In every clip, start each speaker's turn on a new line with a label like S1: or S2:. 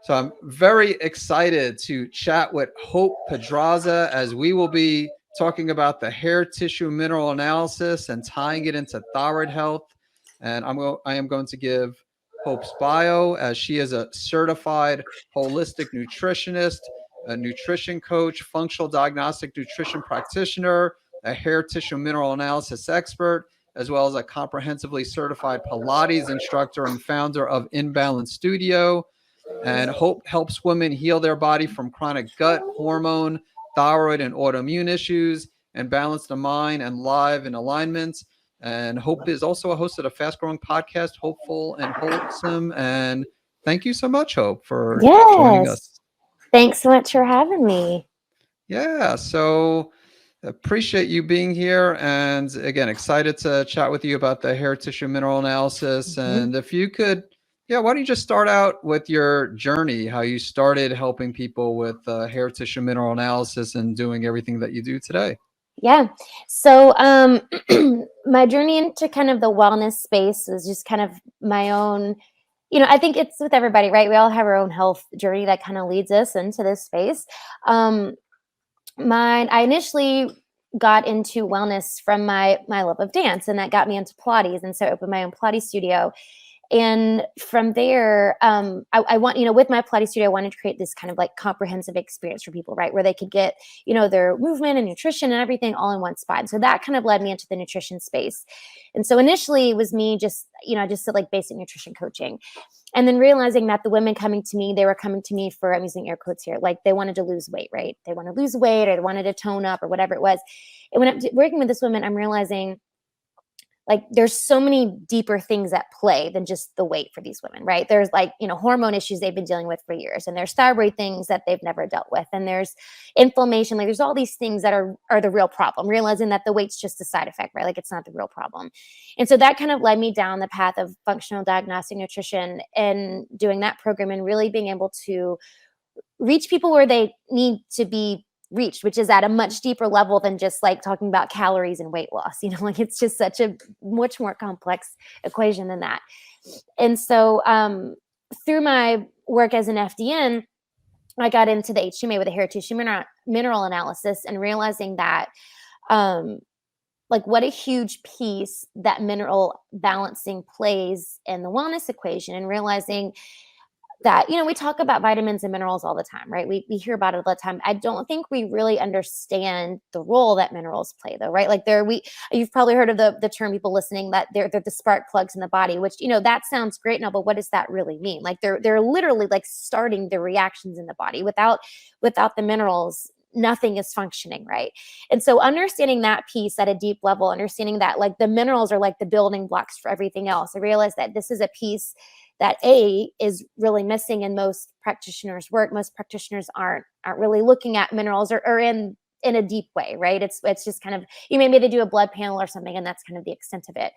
S1: So I'm very excited to chat with Hope Pedraza as we will be talking about the hair tissue mineral analysis and tying it into thyroid health. And I am going to give Hope's bio, as she is a certified holistic nutritionist, a nutrition coach, functional diagnostic nutrition practitioner, a hair tissue mineral analysis expert, as well as a comprehensively certified Pilates instructor and founder of Inbalance Studio. And Hope helps women heal their body from chronic gut, hormone, thyroid, and autoimmune issues, and balance the mind and live in alignment. And Hope is also a host of a fast growing podcast, Hopeful and Wholesome. And thank you so much, Hope, for joining
S2: Yes.
S1: us.
S2: Thanks so much for having me.
S1: Yeah. So appreciate you being here. And again, excited to chat with you about the hair tissue mineral analysis.
S2: Mhm.
S1: And if you could, yeah, why don't you just start out with your journey, how you started helping people with hair tissue mineral analysis and doing everything that you do today?
S2: Yeah. So my journey into kind of the wellness space was just kind of my own, I think it's with everybody, right? We all have our own health journey that kind of leads us into this space. Um, I initially got into wellness from my love of dance, and that got me into Pilates. And so I opened my own Pilates studio. And from there, I want, with my Pilates studio, I wanted to create this kind of like comprehensive experience for people, right? Where they could get, their movement and nutrition and everything all in one spot. And so that kind of led me into the nutrition space. And so initially it was me just did like basic nutrition coaching. And then realizing that the women coming to me, they were coming to me for, I'm using air quotes here, like they wanted to lose weight, right? They want to lose weight or they wanted to tone up or whatever it was. And when I'm working with this woman, I'm realizing like there's so many deeper things at play than just the weight for these women, right? There's like, hormone issues they've been dealing with for years, and there's thyroid things that they've never dealt with. And there's inflammation, like there's all these things that are the real problem, realizing that the weight's just a side effect, right? Like it's not the real problem. And so that kind of led me down the path of functional diagnostic nutrition and doing that program and really being able to reach people where they need to be reached, which is at a much deeper level than just like talking about calories and weight loss. Like it's just such a much more complex equation than that. And so through my work as an FDN, I got into the HTMA with the hair tissue mineral analysis and realizing that like what a huge piece that mineral balancing plays in the wellness equation, and realizing that, we talk about vitamins and minerals all the time, right? We hear about it all the time. I don't think we really understand the role that minerals play, though, right? Like you've probably heard of the term, people listening, that they're the spark plugs in the body, which, that sounds great now, but what does that really mean? Like they're literally like starting the reactions in the body. Without the minerals, nothing is functioning, right? And so understanding that piece at a deep level, understanding that like the minerals are like the building blocks for everything else, I realized that this is a piece that is really missing in most practitioners' work. Most practitioners aren't really looking at minerals or in a deep way, right? It's just kind of, maybe they do a blood panel or something, and that's kind of the extent of it.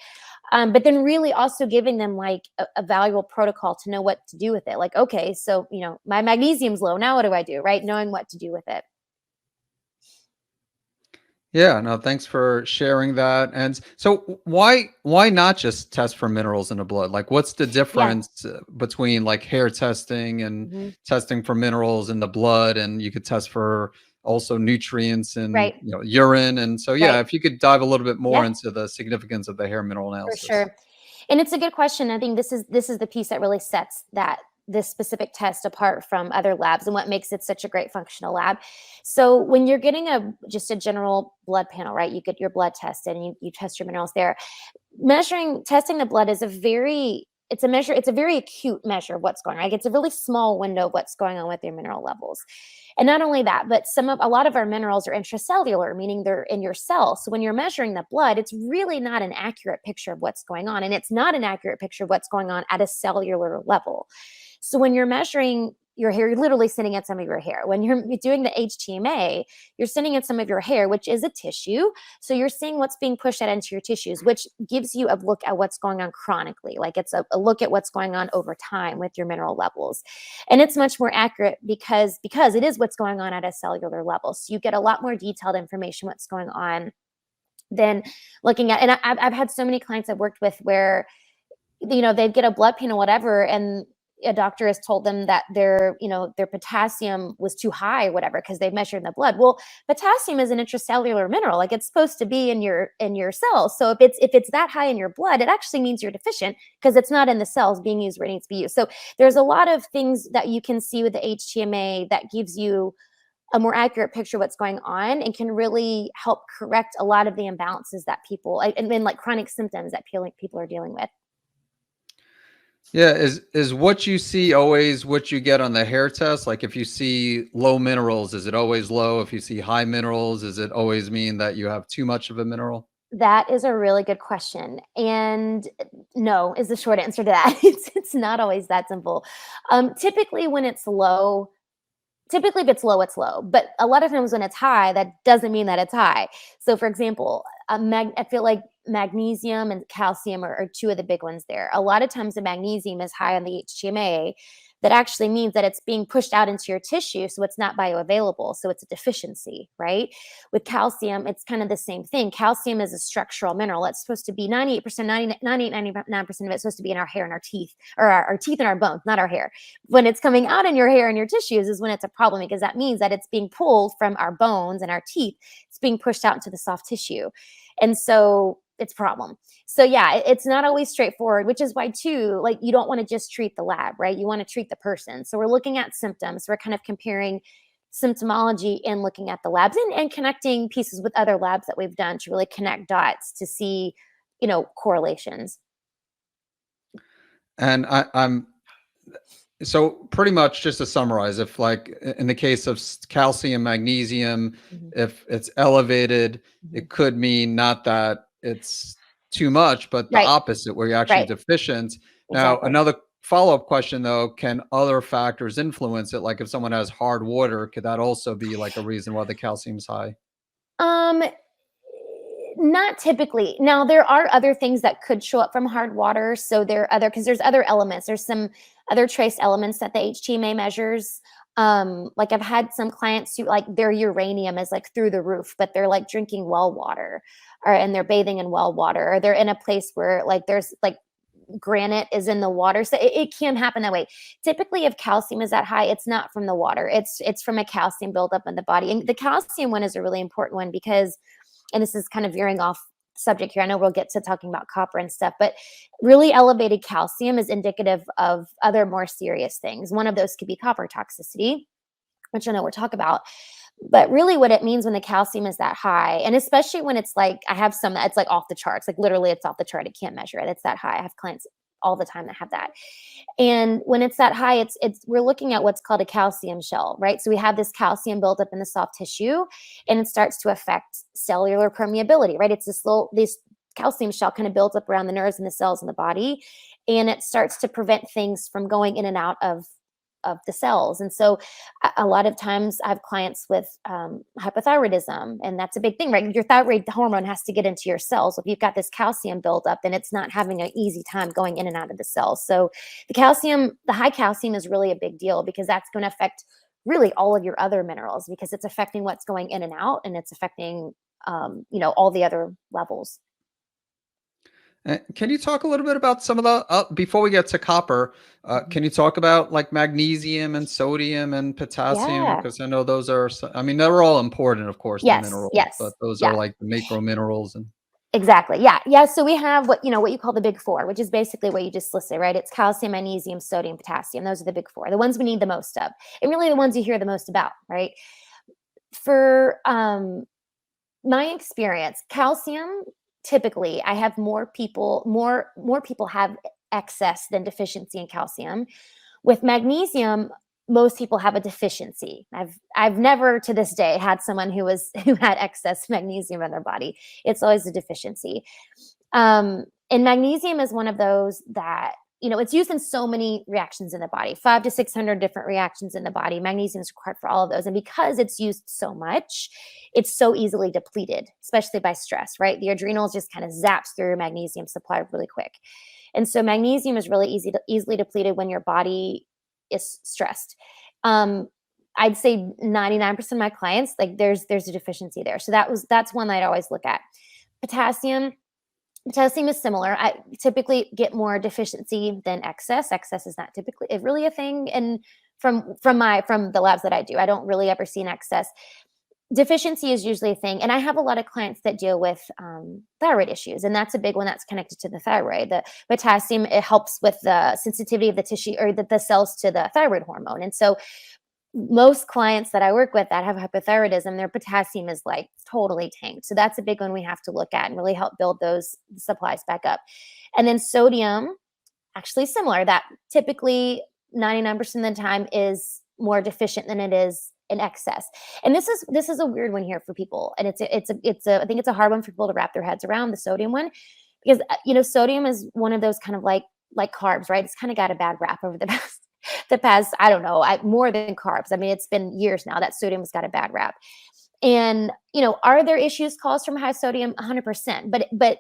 S2: But then really also giving them like a valuable protocol to know what to do with it. Like, okay, so, my magnesium's low. Now what do I do, right? Knowing what to do with it.
S1: Yeah, no, thanks for sharing that. And so why not just test for minerals in the blood? Like what's the
S2: Yeah.
S1: difference between like hair testing and
S2: Mm-hmm.
S1: testing for minerals in the blood, and you could test for also nutrients and,
S2: Right.
S1: urine. And so yeah,
S2: Right.
S1: if you could dive a little bit more
S2: Yeah,
S1: into the significance of the hair mineral
S2: for
S1: analysis.
S2: sure. And it's a good question. I think this is the piece that really sets this specific test apart from other labs and what makes it such a great functional lab. So when you're getting just a general blood panel, right? You get your blood tested and you test your minerals there. Testing the blood is it's a very acute measure of what's going on. Like it's a really small window of what's going on with your mineral levels. And not only that, but a lot of our minerals are intracellular, meaning they're in your cells. So when you're measuring the blood, it's really not an accurate picture of what's going on. And it's not an accurate picture of what's going on at a cellular level. So when you're measuring your hair, you're literally sitting at some of your hair. When you're doing the HTMA, you're sitting at some of your hair, which is a tissue. So you're seeing what's being pushed out into your tissues, which gives you a look at what's going on chronically. Like it's a look at what's going on over time with your mineral levels. And it's much more accurate because it is what's going on at a cellular level. So you get a lot more detailed information, what's going on, than looking at, and I've had so many clients I've worked with where, they'd get a blood panel, whatever, and a doctor has told them that their potassium was too high or whatever, because they measured in the blood. Well, potassium is an intracellular mineral. Like, it's supposed to be in your cells. So if it's that high in your blood, it actually means you're deficient, because it's not in the cells being used where it needs to be used. So there's a lot of things that you can see with the HTMA that gives you a more accurate picture of what's going on, and can really help correct a lot of the imbalances that people, and then like chronic symptoms that people are dealing with.
S1: Yeah, is what you see always what you get on the hair test? Like, if you see low minerals, is it always low? If you see high minerals, does it always mean that you have too much of a mineral?
S2: That is a really good question. And no is the short answer to that. It's not always that simple. Typically when it's low, typically if it's low, it's low. But a lot of times when it's high, that doesn't mean that it's high. So for example, I feel like magnesium and calcium are two of the big ones there. A lot of times the magnesium is high on the HTMA. That actually means that it's being pushed out into your tissue, so it's not bioavailable. So it's a deficiency, right? With calcium, it's kind of the same thing. Calcium is a structural mineral. It's supposed to be 98%, 99% of it's supposed to be in our hair and our teeth, or our teeth and our bones, not our hair. When it's coming out in your hair and your tissues is when it's a problem, because that means that it's being pulled from our bones and our teeth. It's being pushed out into the soft tissue. And so it's a problem. So yeah, it's not always straightforward, which is why too, like, you don't want to just treat the lab, right? You want to treat the person. So we're looking at symptoms. We're kind of comparing symptomology and looking at the labs, and connecting pieces with other labs that we've done to really connect dots to see, correlations.
S1: And I'm so pretty much, just to summarize, if like in the case of calcium, magnesium,
S2: Mhm.
S1: if it's elevated,
S2: Mhm.
S1: it could mean not that it's too much, but the
S2: Right,
S1: opposite, where you're actually
S2: right,
S1: deficient. Now,
S2: exactly.
S1: another follow-up question though, can other factors influence it? Like, if someone has hard water, could that also be like a reason why the calcium's high?
S2: Um, Not typically. Now, there are other things that could show up from hard water. So there are other, because there's other elements. There's some other trace elements that the HTMA measures. Like, I've had some clients who, like, their uranium is like through the roof, but they're like drinking well water, and they're bathing in well water, or they're in a place where like there's like granite is in the water. So it can happen that way. Typically, if calcium is that high, it's not from the water. It's from a calcium buildup in the body. And the calcium one is a really important one, because, and this is kind of veering off subject here, I know we'll get to talking about copper and stuff, but really elevated calcium is indicative of other more serious things. One of those could be copper toxicity, which I know we'll talk about. But really what it means when the calcium is that high, and especially when it's like, I have some that's like off the charts, like literally it's off the chart, I can't measure it, it's that high. I have clients all the time that have that. And when it's that high, it's we're looking at what's called a calcium shell, right? So we have this calcium built up in the soft tissue, and it starts to affect cellular permeability, right? It's this calcium shell kind of builds up around the nerves and the cells in the body, and it starts to prevent things from going in and out of the cells. And so a lot of times I have clients with hypothyroidism, and that's a big thing, right? Your thyroid hormone has to get into your cells. If you've got this calcium buildup, then it's not having an easy time going in and out of the cells. So the high calcium is really a big deal, because that's going to affect really all of your other minerals, because it's affecting what's going in and out, and it's affecting, all the other levels.
S1: Can you talk a little bit about some of the before we get to copper?
S2: Mhm.
S1: Can you talk about like magnesium and sodium and potassium?
S2: Yeah.
S1: Because I know those are, I mean, they're all important, of course, the
S2: Yes.
S1: minerals, but
S2: Yes.
S1: those are
S2: Yeah.
S1: like the macro minerals. And
S2: Exactly. Yeah. Yeah. So we have what you call the big four, which is basically what you just listed, right? It's calcium, magnesium, sodium, potassium. Those are the big four, the ones we need the most of, and really the ones you hear the most about, right? For my experience, calcium, typically, I have more people have excess than deficiency in calcium. With magnesium, most people have a deficiency. I've never to this day had someone who had excess magnesium in their body. It's always a deficiency. And magnesium is one of those that, it's used in so many reactions in the body, 500 to 600 different reactions in the body. Magnesium is required for all of those. And because it's used so much, it's so easily depleted, especially by stress, right? The adrenals just kind of zaps through your magnesium supply really quick. And so magnesium is really easily depleted when your body is stressed. Um, I'd say 99% of my clients, like there's a deficiency there. So that's one I'd always look at. Potassium, Potassium is similar. I typically get more deficiency than excess. Excess is not typically really a thing, and from the labs that I do, I don't really ever see an excess. Deficiency is usually a thing, and I have a lot of clients that deal with thyroid issues, and that's a big one that's connected to the thyroid. The potassium, it helps with the sensitivity of the tissue or the cells to the thyroid hormone, and so most clients that I work with that have hypothyroidism, their potassium is like totally tanked. So that's a big one we have to look at and really help build those supplies back up. And then sodium, actually similar. That typically 99% of the time is more deficient than it is in excess. And this is a weird one here for people. And I think it's a hard one for people to wrap their heads around, the sodium one, because sodium is one of those kind of like carbs, right? It's kind of got a bad rap over the past, I don't know, more than carbs. I mean, it's been years now that sodium has got a bad rap. And, are there issues caused from high sodium? 100%. But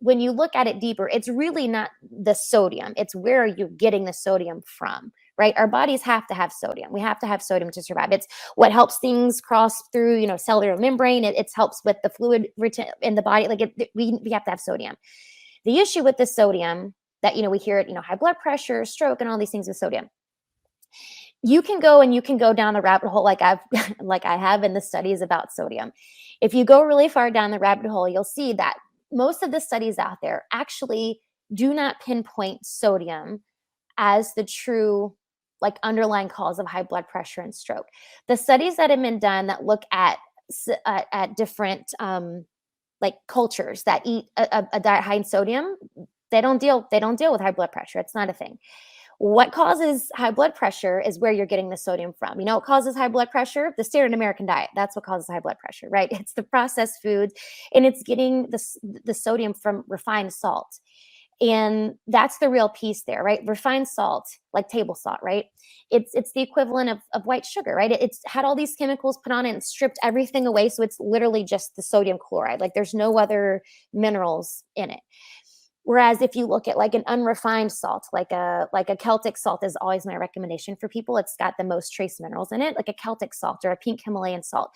S2: when you look at it deeper, it's really not the sodium. It's where you're getting the sodium from, right? Our bodies have to have sodium. We have to have sodium to survive. It's what helps things cross through, cellular membrane. It helps with the fluid in the body. We have to have sodium. The issue with the sodium that, we hear it, high blood pressure, stroke, and all these things with sodium. You can go down the rabbit hole like I have in the studies about sodium. If you go really far down the rabbit hole, you'll see that most of the studies out there actually do not pinpoint sodium as the true underlying cause of high blood pressure and stroke. The studies that have been done that look at different cultures that eat a diet high in sodium, they don't deal with high blood pressure. It's not a thing. What causes high blood pressure is where you're getting the sodium from. What causes high blood pressure? The standard American diet. That's what causes high blood pressure, right? It's the processed foods, and it's getting the sodium from refined salt. And that's the real piece there, right? Refined salt, like table salt, right? It's the equivalent of white sugar, right? It's had all these chemicals put on it and stripped everything away. So it's literally just the sodium chloride. There's no other minerals in it. Whereas if you look at an unrefined salt, like a Celtic salt is always my recommendation for people. It's got the most trace minerals in it, like a Celtic salt or a pink Himalayan salt.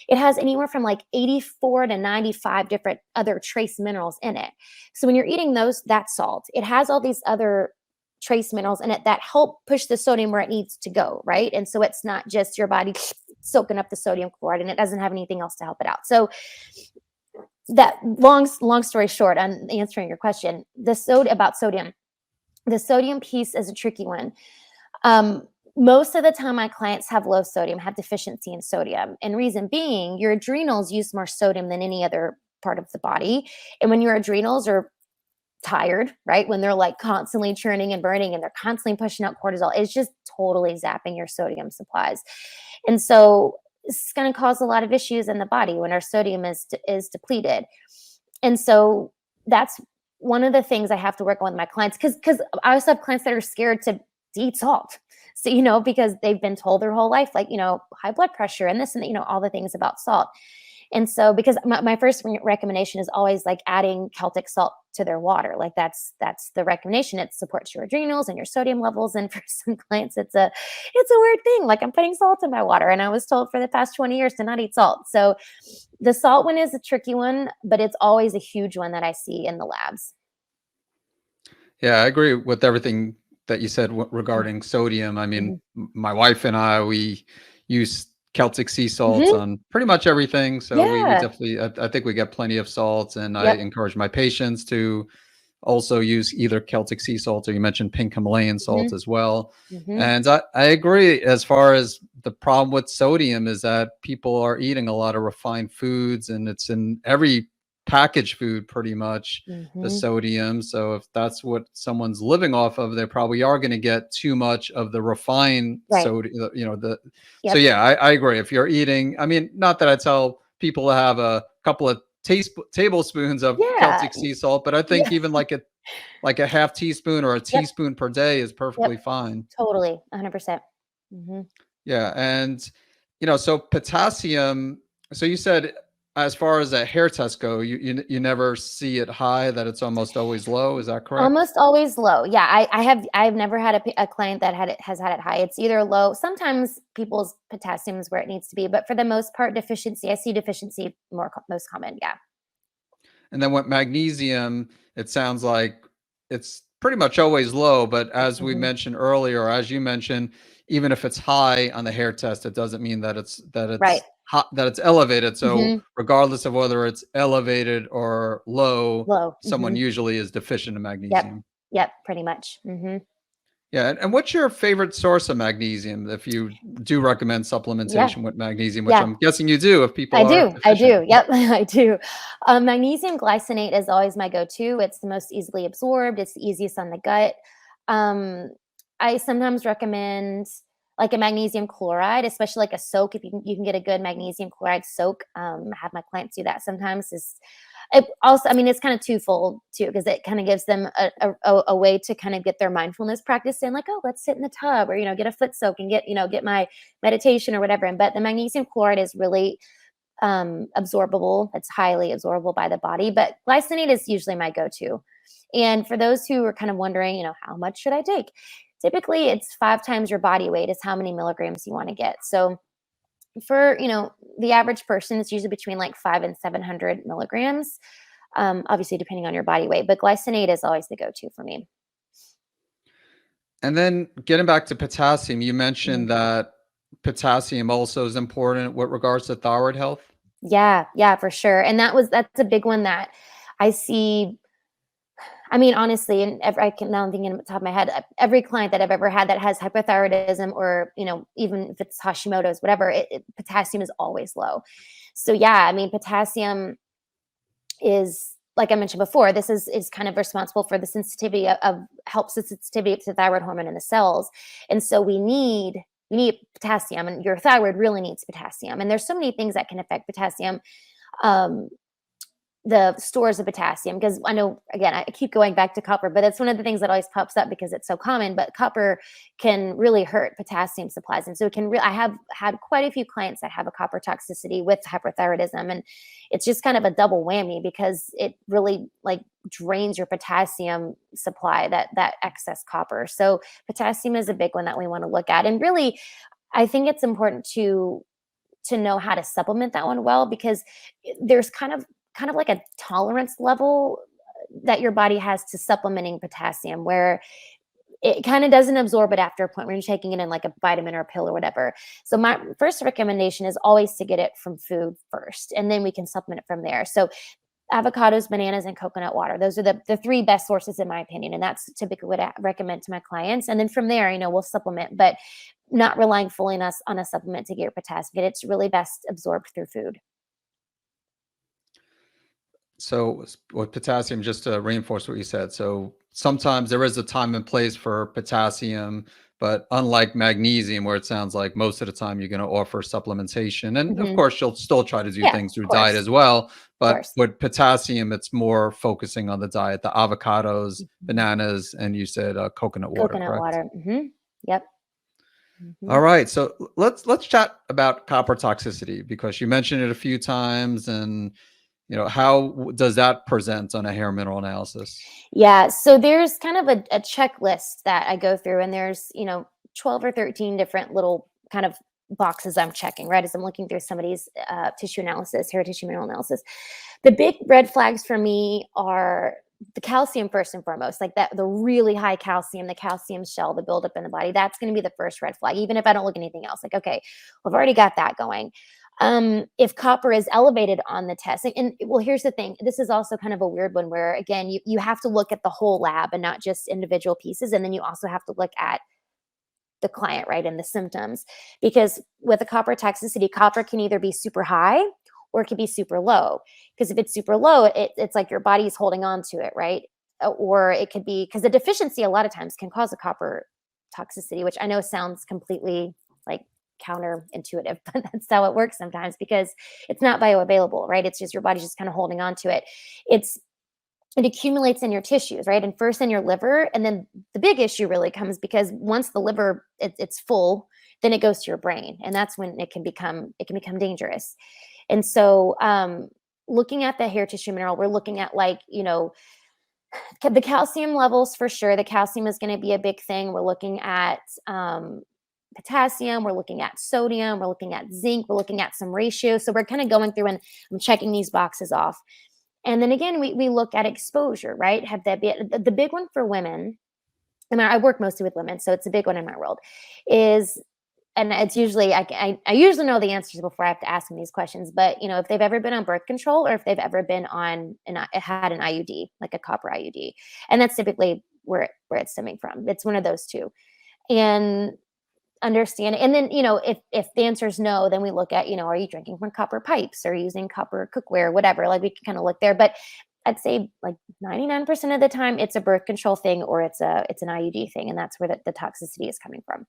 S2: It has anywhere from 84 to 95 different other trace minerals in it. So when you're eating that salt, it has all these other trace minerals in it that help push the sodium where it needs to go, right? And so it's not just your body soaking up the sodium chloride, and it doesn't have anything else to help it out. So that long story short, on answering your question, about sodium, the sodium piece is a tricky one. Most of the time my clients have low sodium, have deficiency in sodium, and reason being your adrenals use more sodium than any other part of the body. And when your adrenals are tired, right, when they're constantly churning and burning and they're constantly pushing out cortisol, it's just totally zapping your sodium supplies. And so it's going to cause a lot of issues in the body when our sodium is depleted. And so that's one of the things I have to work on with my clients, because I also have clients that are scared to eat salt. So, because they've been told their whole life, high blood pressure and this and, all the things about salt. And so, because my first recommendation is always adding Celtic salt to their water. That's the recommendation. It supports your adrenals and your sodium levels. And for some clients, it's a weird thing. I'm putting salt in my water, and I was told for the past 20 years to not eat salt. So the salt one is a tricky one, but it's always a huge one that I see in the labs.
S1: Yeah, I agree with everything that you said regarding sodium. I mean, my wife and I, we use Celtic sea salts on pretty much everything. So we definitely, I think we get plenty of salts, and I encourage my patients to also use either Celtic sea salt, or you mentioned pink Himalayan salt as well. And I agree, as far as the problem with sodium is that people are eating a lot of refined foods, and it's in every packaged food pretty much, the sodium. So if that's what someone's living off of, they probably are going to get too much of the refined sodium, so yeah, I agree. If you're eating, I mean, not that I tell people to have a couple of tablespoons of Celtic sea salt, but I think even like a half teaspoon or a teaspoon per day is perfectly fine.
S2: Totally. 100%.
S1: Yeah. And, so potassium, so you said, as far as a hair test go, you never see it high, that it's almost always low. Is that correct?
S2: Almost always low. Yeah, I've never had a client that has had it high. It's either low. Sometimes people's potassium is where it needs to be, but for the most part, deficiency. I see deficiency most common. Yeah.
S1: And then with magnesium, it sounds like it's pretty much always low, but as we
S2: Mhm.
S1: mentioned earlier, or as you mentioned, even if it's high on the hair test, it doesn't mean that
S2: Right.
S1: it's hot, that it's elevated. So
S2: Mhm.
S1: regardless of whether it's elevated or low,
S2: Low.
S1: someone
S2: Mhm.
S1: usually is deficient in
S2: Yep.
S1: magnesium.
S2: Yep, pretty much. Mhm.
S1: Yeah, and what's your favorite source of magnesium if you do recommend
S2: Yeah.
S1: supplementation with magnesium, which
S2: Yeah.
S1: I'm guessing you do if people
S2: I
S1: are
S2: do, I
S1: deficient?
S2: do, yep, I do. Magnesium glycinate is always my go-to. It's the most easily absorbed, it's the easiest on the gut. Um, I sometimes recommend, like, a magnesium chloride, especially, like, a soak, if you can get a good magnesium chloride soak. I have my clients do that sometimes. It also, I mean, it's kinda twofold too, because it kinda gives them a way to kind of get their mindfulness practice in, like, "Oh, let's sit in the tub," or, get a foot soak and get my meditation or whatever, but the magnesium chloride is really absorbable. It's highly absorbable by the body, but glycinate is usually my go-to. And for those who are kind of wondering, how much should I take? Typically, it's 5 times your body weight is how many milligrams you want to get. So for the average person, it's usually between like 5 and 700 milligrams. Obviously, depending on your body weight, but glycinate is always the go-to for me.
S1: And then getting back to potassium, you
S2: Mhm.
S1: mentioned that potassium also is important with regards to thyroid health.
S2: Yeah, yeah, for sure. And that's a big one that I see. I mean, honestly, and I can now I'm thinking on the top of my head, every client that I've ever had that has hypothyroidism, or even if it's Hashimoto's, whatever, potassium is always low. So yeah, I mean, potassium is, like I mentioned before, this is kind of responsible for the sensitivity of helps the sensitivity to thyroid hormone in the cells, and so we need potassium, and your thyroid really needs potassium. And there's so many things that can affect potassium. Um, the stores of potassium, because I know, again, I keep going back to copper, but it's one of the things that always pops up because it's so common. But copper can really hurt potassium supplies, and so it can I have had quite a few clients that have a copper toxicity with hyperthyroidism, and it's just kind of a double whammy because it really, like, drains your potassium supply, that excess copper. So potassium is a big one that we want to look at. And really, I think it's important to know how to supplement that one well, because there's kind of like a tolerance level that your body has to supplementing potassium, where it kind of doesn't absorb it after a point where you're taking it in like a vitamin or a pill or whatever. So my first recommendation is always to get it from food first, and then we can supplement it from there. So avocados, bananas, and coconut water. Those are the three best sources in my opinion. And that's typically what I recommend to my clients. And then from there, we'll supplement, but not relying fully on a supplement to get your potassium. It's really best absorbed through food.
S1: So with potassium, just to reinforce what you said, so sometimes there is a time and place for potassium, but unlike magnesium, where it sounds like most of the time you're going to offer supplementation, and of
S2: Hmm.
S1: course you'll still try to do
S2: Yeah,
S1: things
S2: of
S1: through diet
S2: course.
S1: as well.
S2: Of
S1: But
S2: course.
S1: with potassium, it's more focusing on the diet, the avocados,
S2: Mhm.
S1: bananas, and you said coconut water,
S2: Coconut
S1: correct?
S2: water. Yep.
S1: All
S2: Hmm.
S1: right, so let's chat about copper toxicity because you mentioned it a few times, and how does that present on a hair mineral analysis?
S2: Yeah. So there's kind of a checklist that I go through, and there's 12 or 13 different little kind of boxes I'm checking, right, as I'm looking through somebody's tissue analysis, hair tissue mineral analysis. The big red flags for me are the calcium first and foremost, like that, the really high calcium, the calcium shell, the buildup in the body. That's going to be the first red flag, even if I don't look at anything else. Like, okay, well, I've already got that going. If copper is elevated on the test, well, here's the thing. This is also kind of a weird one where, again, you have to look at the whole lab and not just individual pieces. And then you also have to look at the client, right, and the symptoms. Because with a copper toxicity, copper can either be super high or it could be super low. Because if it's super low, it's like your body's holding on to it, right? Or it could be because the deficiency a lot of times can cause a copper toxicity, which I know sounds completely like counterintuitive, but that's how it works sometimes because it's not bioavailable, right? It's just your body's just kind of holding on to it. It's it accumulates in your tissues, right? And first in your liver. And then the big issue really comes because once the liver it's full, then it goes to your brain. And that's when it can become dangerous. And so looking at the hair tissue mineral, we're looking at, like, the calcium levels for sure. The calcium is going to be a big thing. We're looking at potassium, we're looking at sodium, we're looking at zinc, we're looking at some ratios. So we're kind of going through and I'm checking these boxes off. And then again, we look at exposure, right? Have that be the big one for women. I mean, I work mostly with women, so it's a big one in my world. Is and it's usually I usually know the answers before I have to ask them these questions. But if they've ever been on birth control or if they've ever been on had an IUD, like a copper IUD, and that's typically where it's stemming from. It's one of those two, and understand. And then if the answer is no, then we look at are you drinking from copper pipes or using copper cookware, whatever. Like we can kind of look there, but I'd say like 99% of the time it's a birth control thing or it's an IUD thing, and that's where the toxicity is coming from.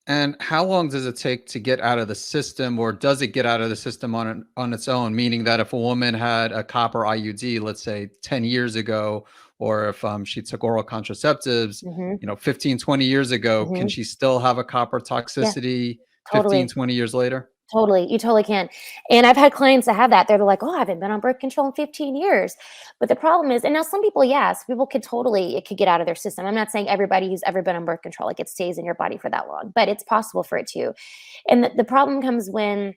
S1: And how long does it take to get out of the system, or does it get out of the system on its own? Meaning that if a woman had a copper IUD, let's say 10 years ago, or if she took oral contraceptives,
S2: Hmm.
S1: 15, 20 years ago, can
S2: Hmm.
S1: she still have a copper
S2: Yeah,
S1: toxicity 15,
S2: totally.
S1: 20 years later?
S2: Totally. You totally can. And I've had clients that have that. They're like, oh, I haven't been on birth control in 15 years. But the problem is, and now some people, yes, people could totally, it could get out of their system. I'm not saying everybody who's ever been on birth control, like it stays in your body for that long, but it's possible for it to. And the problem comes when,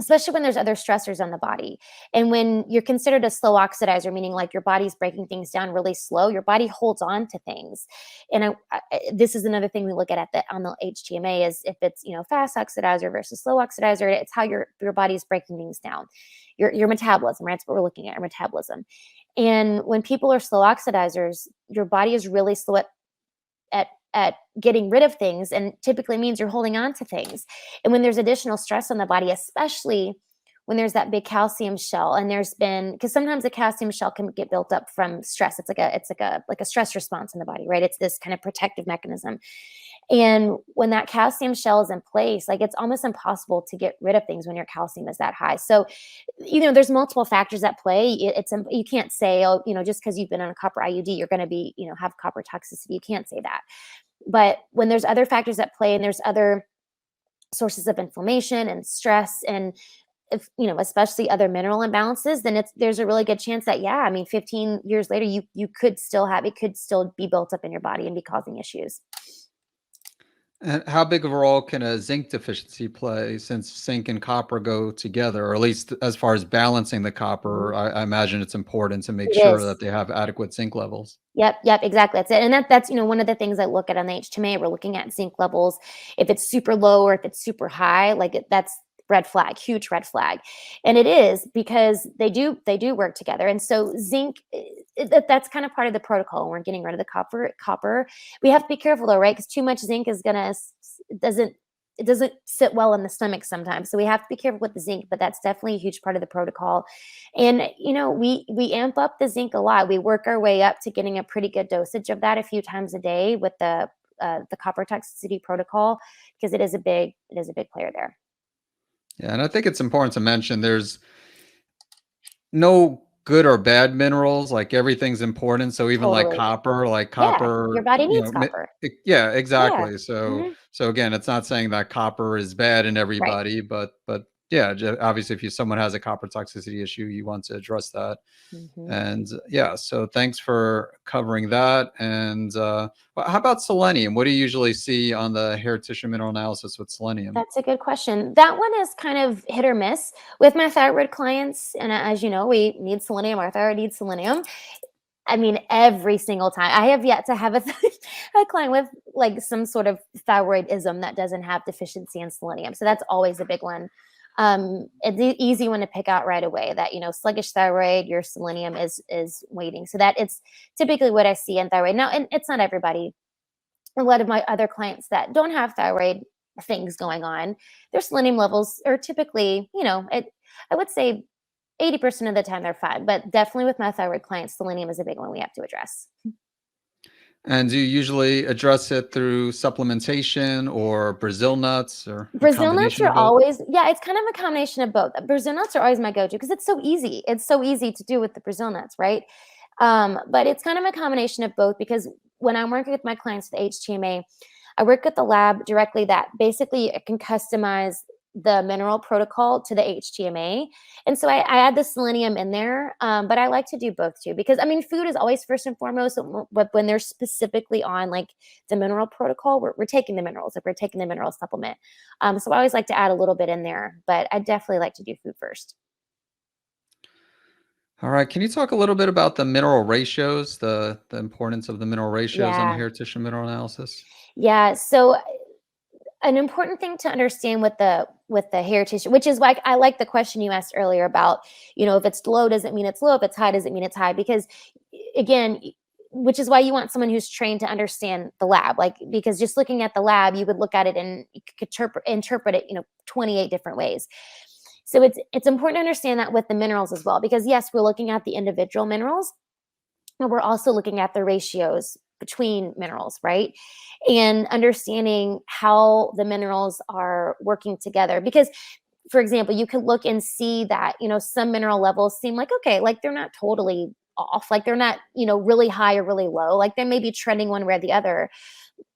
S2: especially when there's other stressors on the body. And when you're considered a slow oxidizer, meaning like your body's breaking things down really slow, your body holds on to things. And this is another thing we look at on the HTMA is if it's, fast oxidizer versus slow oxidizer, it's how your body's breaking things down. Your metabolism, right? That's what we're looking at, your metabolism. And when people are slow oxidizers, your body is really slow at getting rid of things, and typically means you're holding on to things. And when there's additional stress on the body, especially when there's that big calcium shell, and there's been, because sometimes the calcium shell can get built up from stress. It's like a stress response in the body, right? It's this kind of protective mechanism. And when that calcium shell is in place, like it's almost impossible to get rid of things when your calcium is that high. So, there's multiple factors at play. You can't say, oh, just because you've been on a copper IUD, you're going to be, have copper toxicity. You can't say that. But when there's other factors at play and there's other sources of inflammation and stress and if especially other mineral imbalances, then there's a really good chance that 15 years later you could still have it could still be built up in your body and be causing issues.
S1: And how big of a role can a zinc deficiency play, since zinc and copper go together, or at least as far as balancing the copper?
S2: Mhm.
S1: I imagine it's important to make
S2: It
S1: sure
S2: is.
S1: that they have adequate zinc levels.
S2: Yep, exactly. That's it. And that's one of the things I look at on the HTMA. We're looking at zinc levels. If it's super low or if it's super high, that's red flag, huge red flag. And it is because they do work together. And so zinc, that's kind of part of the protocol. When we're getting rid of the copper. We have to be careful though, right? Because too much zinc is gonna it doesn't sit well in the stomach sometimes. So we have to be careful with the zinc, but that's definitely a huge part of the protocol. And we amp up the zinc a lot. We work our way up to getting a pretty good dosage of that a few times a day with the copper toxicity protocol, because it is a big player there.
S1: Yeah, and I think it's important to mention there's no good or bad minerals, like everything's important. So even
S2: Totally.
S1: like
S2: Yeah, your
S1: copper,
S2: body needs copper.
S1: yeah,
S2: Yeah.
S1: exactly. So
S2: Hmm.
S1: again, it's not saying that copper is bad in
S2: Right.
S1: everybody, but yeah, obviously if someone has a copper toxicity issue, you want to address that.
S2: Hmm.
S1: And yeah, so thanks for covering that. And how about selenium? What do you usually see on the hair tissue mineral analysis with selenium?
S2: That's a good question. That one is kind of hit or miss with my thyroid clients. And as you know, we need selenium. Our thyroid needs selenium. I mean, every single time. I have yet to have a client with like some sort of thyroidism that doesn't have deficiency in selenium. So that's always a big one. It's an easy one to pick out right away that, sluggish thyroid, your selenium is waiting. So that it's typically what I see in thyroid. Now, and it's not everybody. A lot of my other clients that don't have thyroid things going on, their selenium levels are typically, I would say 80% of the time they're fine, but definitely with my thyroid clients, selenium is a big one we have to address.
S1: And do you usually address it through supplementation or Brazil nuts or a
S2: Brazil nuts
S1: combination
S2: are
S1: of both?
S2: always, yeah, it's kind of a combination of both. Brazil nuts are always my go-to because it's so easy. It's so easy to do with the Brazil nuts, right? But it's kind of a combination of both because when I'm working with my clients with HTMA, I work with the lab directly that basically it can customize the mineral protocol to the HTMA. And so I add the selenium in there, but I like to do both too, because I mean, food is always first and foremost, but when they're specifically on like the mineral protocol, we're taking the minerals, if we're taking the mineral supplement. So I always like to add a little bit in there, but I definitely like to do food first.
S1: All right. Can you talk a little bit about the mineral ratios, the importance of the mineral ratios on the
S2: Yeah.
S1: hair tissue mineral analysis?
S2: Yeah. So an important thing to understand with the hair tissue, which is like I like the question you asked earlier about, if it's low doesn't mean it's low, if it's high doesn't mean it's high, because again, which is why you want someone who's trained to understand the lab, like because just looking at the lab, you could look at it and you could interpret it, 28 different ways. So it's important to understand that with the minerals as well, because yes, we're looking at the individual minerals, and we're also looking at the ratios between minerals, right? And understanding how the minerals are working together. Because, for example, you could look and see that, some mineral levels seem like, okay, like they're not totally off, like they're not, really high or really low, like they may be trending one way or the other.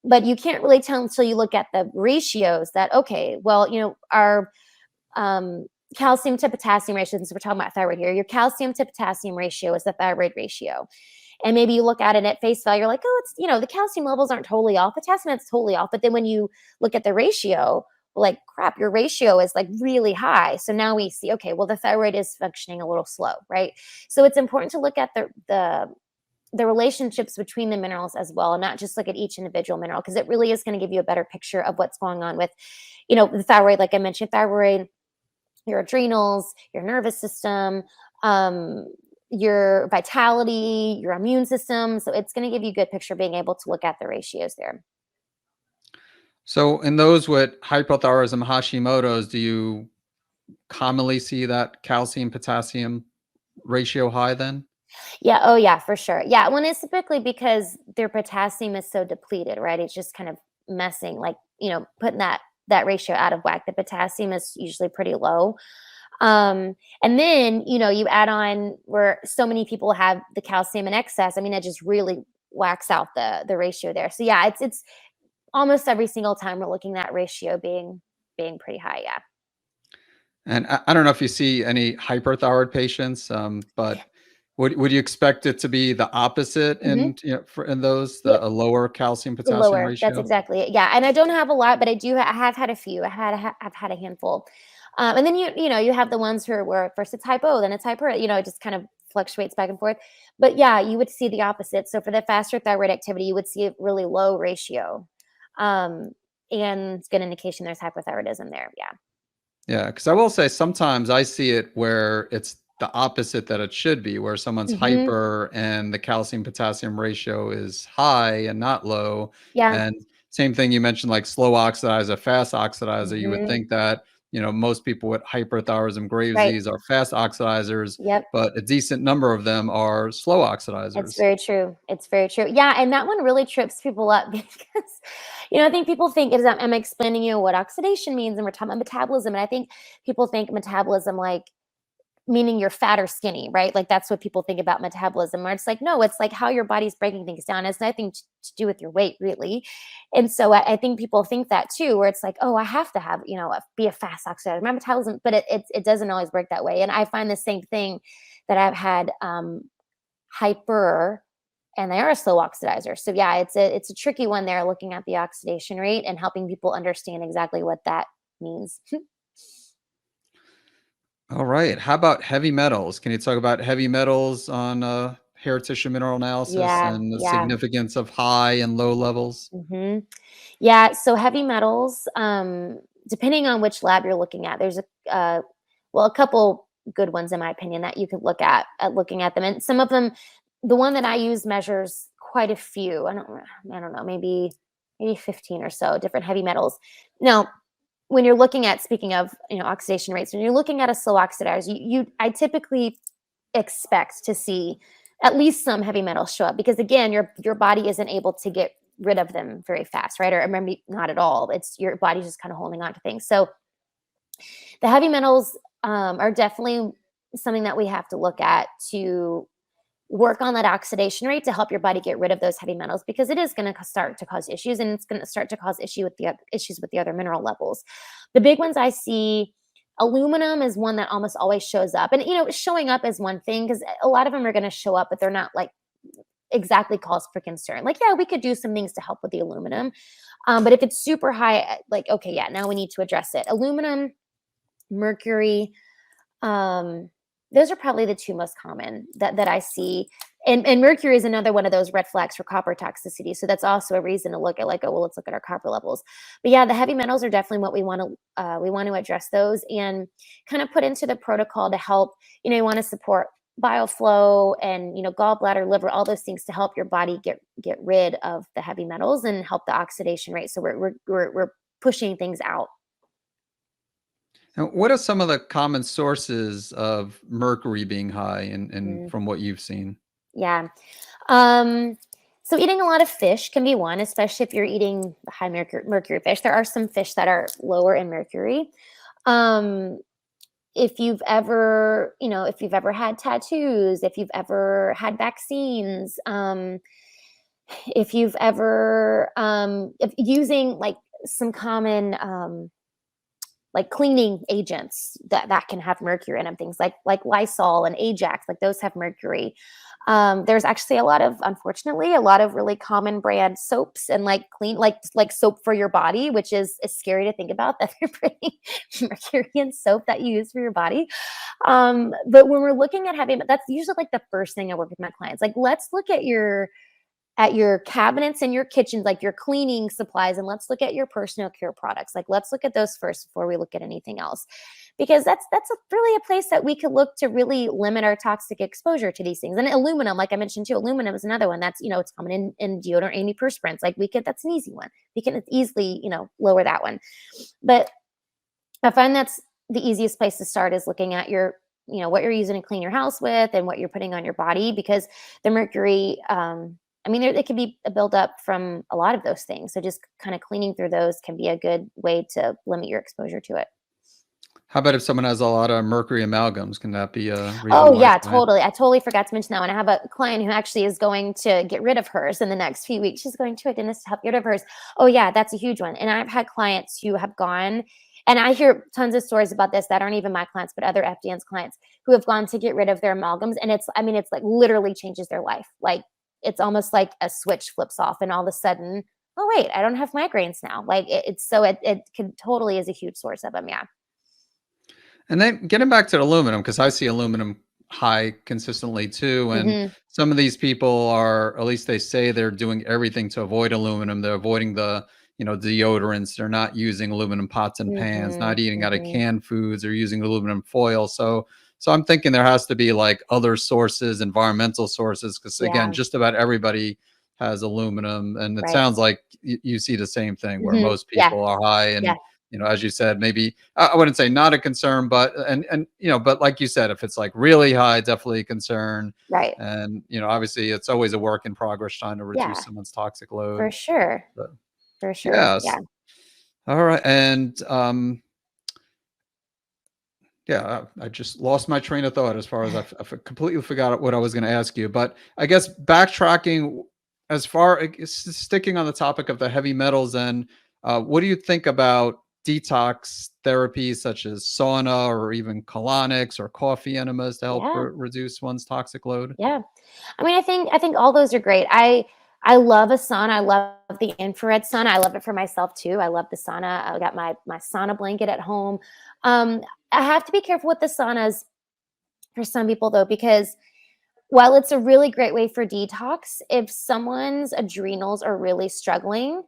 S2: But you can't really tell until you look at the ratios that, okay, well, our um, calcium to potassium ratio, since we're talking about thyroid here, your calcium to potassium ratio is the thyroid ratio. And maybe you look at it at face value, you're like, oh, it's, the calcium levels aren't totally off, potassium is totally off. But then when you look at the ratio, like, crap, your ratio is like really high. So now we see, okay, well, the thyroid is functioning a little slow, right? So it's important to look at the relationships between the minerals as well, and not just look at each individual mineral, because it really is going to give you a better picture of what's going on with, the thyroid. Like I mentioned, thyroid, your adrenals, your nervous system, your vitality, your immune system. So it's going to give you a good picture being able to look at the ratios there.
S1: So, in those with hypothyroidism, Hashimoto's, do you commonly see that calcium potassium ratio high then?
S2: Yeah. Oh, yeah, for sure. Yeah. When it's typically because their potassium is so depleted, right? It's just kind of messing, like, putting that ratio out of whack. The potassium is usually pretty low. And then, you add on where so many people have the calcium in excess. I mean, it just really whacks out the ratio there. So yeah, it's almost every single time we're looking at ratio being pretty high. Yeah.
S1: And I don't know if you see any hyperthyroid patients, but would you expect it to be the opposite
S2: Hmm.
S1: in for in those
S2: Yep.
S1: a lower calcium
S2: The
S1: potassium
S2: lower. That's
S1: ratio?
S2: exactly it. Yeah. And I don't have a lot, but I have had a few. I've had a handful. And then you have the ones who are where first it's hypo, then it's hyper. It just kind of fluctuates back and forth. But yeah, you would see the opposite. So for the faster thyroid activity, you would see a really low ratio, um, and it's good indication there's hypothyroidism there. Yeah.
S1: Yeah, because I will say sometimes I see it where it's the opposite that it should be, where someone's
S2: Hmm.
S1: hyper and the calcium potassium ratio is high and not low.
S2: Yeah.
S1: And same thing you mentioned, like slow oxidizer, fast oxidizer. You would
S2: Hmm.
S1: think that, most people with hyperthyroidism, Graves'
S2: Right.
S1: disease are fast oxidizers,
S2: Yep.
S1: but a decent number of them are slow
S2: It's
S1: oxidizers.
S2: very true. It's very true. Yeah, and that one really trips people up because, I think people think is I'm explaining what oxidation means, and we're talking about metabolism, and I think people think metabolism like meaning you're fat or skinny, right? Like that's what people think about metabolism. Where it's like, no, it's like how your body's breaking things down. It's nothing to do with your weight, really. And so I think people think that too, where it's like, oh, I have to have, be a fast oxidizer. My metabolism, but it doesn't always work that way. And I find the same thing that I've had hyper, and they are a slow oxidizer. So yeah, it's a tricky one there, looking at the oxidation rate and helping people understand exactly what that means.
S1: All right. How about heavy metals? Can you talk about heavy metals on hair tissue mineral analysis
S2: Yeah,
S1: and the
S2: yeah.
S1: significance of high and low levels?
S2: Hmm. Yeah, so heavy metals, depending on which lab you're looking at, there's a couple good ones in my opinion that you could look at looking at them, and some of them, the one that I use measures quite a few. I don't know, maybe 15 or so different heavy metals. Now, when you're looking at, speaking of oxidation rates, when you're looking at a slow oxidizer, I typically expect to see at least some heavy metals show up, because again, your body isn't able to get rid of them very fast, right? Or maybe not at all. It's your body's just kind of holding on to things. So the heavy metals are definitely something that we have to look at to work on that oxidation rate to help your body get rid of those heavy metals, because it is going to start to cause issues, and it's going to start to cause issues with the other mineral levels. The big ones I see, aluminum is one that almost always shows up, and showing up is one thing, because a lot of them are going to show up, but they're not like exactly cause for concern. Like, yeah, we could do some things to help with the aluminum, but if it's super high, like, okay, yeah, now we need to address it. Aluminum, mercury, um those are probably the two most common that I see. And mercury is another one of those red flags for copper toxicity. So that's also a reason to look at, like, oh, well, let's look at our copper levels. But yeah, the heavy metals are definitely what we want to address those and kind of put into the protocol to help. You want to support bile flow and gallbladder, liver, all those things to help your body get rid of the heavy metals and help the oxidation rate. So we're pushing things out.
S1: And what are some of the common sources of mercury being high in
S2: Mm,
S1: from what you've seen?
S2: yeah. Um, so eating a lot of fish can be one, especially if you're eating high mercury fish. There are some fish that are lower in mercury. Um, if you've ever had tattoos, if you've ever had vaccines, if you've ever if using like some common like cleaning agents that can have mercury in them, things like Lysol and Ajax, like those have mercury. There's actually unfortunately, a lot of really common brand soaps and like clean, like soap for your body, which is scary to think about that they're putting mercury in soap that you use for your body. But when we're looking at having, that's usually like the first thing I work with my clients. Like, let's look at your cabinets in your kitchens, like your cleaning supplies, and let's look at your personal care products. Like, let's look at those first before we look at anything else, because really a place that we could look to really limit our toxic exposure to these things. And aluminum, like I mentioned too, aluminum is another one that's it's common in deodorant, antiperspirants. Like that's an easy one. We can easily lower that one. But I find that's the easiest place to start is looking at your what you're using to clean your house with and what you're putting on your body, because the mercury it can be a buildup from a lot of those things. So just kind of cleaning through those can be a good way to limit your exposure to it.
S1: How about if someone has a lot of mercury amalgams? Can that be a reason
S2: Oh
S1: why
S2: yeah,
S1: client?
S2: totally. I totally forgot to mention that one. I have a client who actually is going to get rid of hers in the next few weeks. She's going to a dentist to help get rid of hers. Oh yeah, that's a huge one. And I've had clients who have gone, and I hear tons of stories about this that aren't even my clients, but other FDN's clients who have gone to get rid of their amalgams. And it's like literally changes their life. Like, it's almost like a switch flips off and all of a sudden, oh wait, I don't have migraines now. Like it can totally is a huge source of them. Yeah.
S1: And then getting back to the aluminum, because I see aluminum high consistently too. And
S2: Hmm.
S1: some of these people are, at least they say they're doing everything to avoid aluminum. They're avoiding deodorants. They're not using aluminum pots and pans,
S2: Hmm.
S1: not eating out of
S2: Hmm.
S1: canned foods. They're using aluminum foil. So I'm thinking there has to be like other sources, environmental sources, because again,
S2: Yeah.
S1: just about everybody has aluminum. And it
S2: Right.
S1: sounds like you see the same thing where
S2: Hmm.
S1: most
S2: Yeah.
S1: people are high.
S2: Yeah.
S1: And as you said, maybe I wouldn't say not a concern, but but like you said, if it's like really high, definitely a concern.
S2: Right.
S1: And obviously, it's always a work in progress trying to reduce
S2: Yeah.
S1: someone's toxic load.
S2: For sure.
S1: But
S2: For sure.
S1: yes,
S2: Yeah.
S1: all right, and yeah, I just lost my train of thought as far as I completely forgot what I was going to ask you. But I guess backtracking as far sticking on the topic of the heavy metals, and what do you think about detox therapies such as sauna or even colonics or coffee enemas to help
S2: Yeah.
S1: reduce one's toxic load?
S2: Yeah. I think all those are great. I love a sauna. I love the infrared sauna. I love it for myself too. I love the sauna. I got my sauna blanket at home. Um, I have to be careful with the saunas for some people though, because while it's a really great way for detox, if someone's adrenals are really struggling,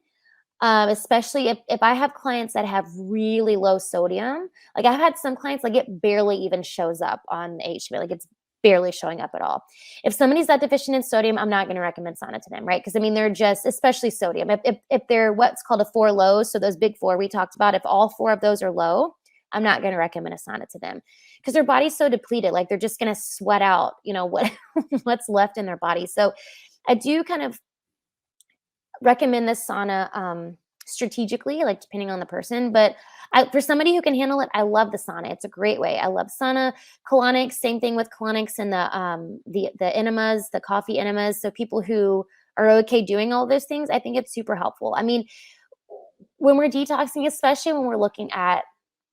S2: especially if I have clients that have really low sodium, like I've had some clients like it barely even shows up on the HTMA, like it's barely showing up at all. If somebody's that deficient in sodium, I'm not going to recommend sauna to them, right? Because they're just, especially sodium. If they're what's called a 4 lows, so those big 4 we talked about, if all 4 of those are low, I'm not going to recommend a sauna to them because their body's so depleted, like they're just going to sweat out, what what's left in their body. So I do kind of recommend this sauna strategically, like depending on the person. But for somebody who can handle it, I love the sauna. It's a great way. I love sauna, colonics. Same thing with colonics and the enemas, the coffee enemas. So people who are okay doing all those things, I think it's super helpful. I mean, when we're detoxing, especially when we're looking at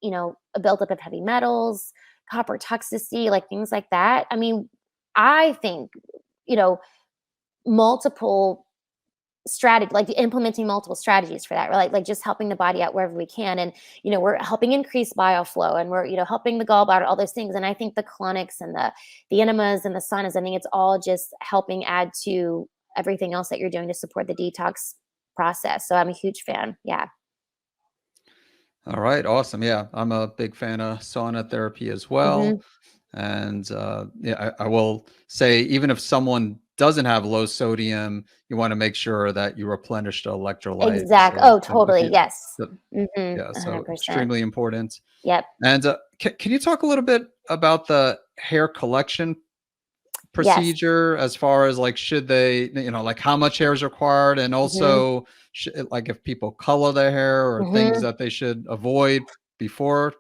S2: a buildup of heavy metals, copper toxicity, like things like that. I mean, I think you know multiple strategy, like implementing multiple strategies for that, right? Like just helping the body out wherever we can. And, we're helping increase bioflow, and we're, helping the gallbladder, all those things. And I think the colonics and the enemas and the saunas, I think it's all just helping add to everything else that you're doing to support the detox process. So I'm a huge fan. Yeah.
S1: All right, awesome. Yeah, I'm a big fan of sauna therapy as well.
S2: Hmm.
S1: And yeah, I will say, even if someone doesn't have low sodium, you want to make sure that you replenish the electrolytes.
S2: Exact. Oh,
S1: And if
S2: totally.
S1: you,
S2: Yes.
S1: the-
S2: Hmm.
S1: yeah, so
S2: 100%.
S1: extremely important.
S2: Yep.
S1: And can you talk a little bit about the hair collection
S2: Yes.
S1: procedure, as far as like, should they, like how much hair is required, and
S2: Hmm.
S1: also like if people color their hair or things
S2: Hmm.
S1: that they should avoid before